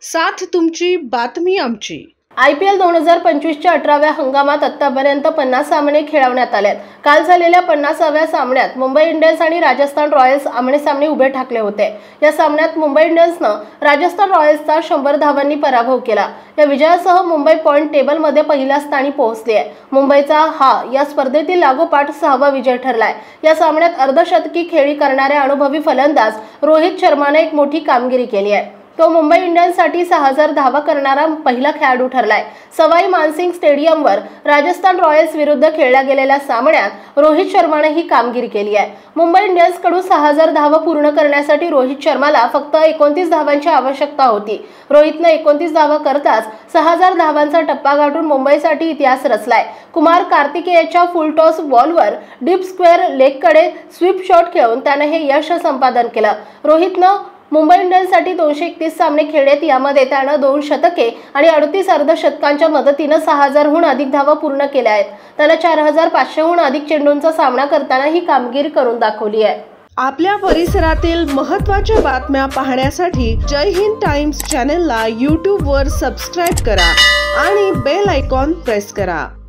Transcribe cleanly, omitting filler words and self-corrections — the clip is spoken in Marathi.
साथ तुमची बातमी आमची। IPL 2025च्या 18व्या हंगामात आतापर्यंत 50 सामने खेळवण्यात आलेत। काल झालेल्या 50व्या सामन्यात मुंबई इंडियन्स आणि राजस्थान रॉयल्स आमने-सामने उभे ठाकले होते। या सामन्यात मुंबई इंडियन्सनं राजस्थान रॉयल्सचा 100 धावांनी पराभव केला। या विजयासह मुंबई पॉइंट टेबलमध्ये पहिल्या स्थानी पोहोचली आहे। मुंबईचा हा या स्पर्धेतील लागोपाठ 6वा विजय ठरलाय। या सामन्यात अर्धशतकी खेळी करणाऱ्या अनुभवी फलंदाज रोहित शर्माने एक मोठी कामगिरी केली आहे। तो मुंबई इंडियन्ससाठी 6000 धावा करणारा पहिला खेळाडू ठरलाय। सवाई मानसिंग स्टेडियमवर राजस्थान रॉयल्स विरुद्ध खेळल्या गेलेल्या सामन्यात रोहित शर्माने ही कामगिरी केली आहे। मुंबई इंडियन्सकडून 6000 धावा पूर्ण करण्यासाठी रोहित शर्माला फक्त 29 धावांची आवश्यकता होती। रोहितने 29 धावा करताच 6000 धावांचा टप्पा गाठून मुंबईसाठी इतिहास रचलाय। कुमार कार्तिकेयच्या फुल टॉस बॉलवर डीप स्क्वेअर लेगकडे स्वीप शॉट खेळून त्याने हे यश संपादन केलं। रोहितनं मुंबई इंडियन्ससाठी 231 सामने खेळलेत। यामध्ये त्याने 2 शतके आणि 38 अर्धशतकांच्या मदतीने 6000हून अधिक धावा पूर्ण केल्या आहेत। त्याला 4500हून अधिक चेंडूंचा सामना करताना ही कामगिरी करून दाखवली आहे। आपल्या परिसरातील महत्त्वाच्या बातम्या पाहण्यासाठी जय हिंद टाइम्स चॅनलला YouTube वर सबस्क्राइब करा आणि बेल आयकॉन प्रेस करा।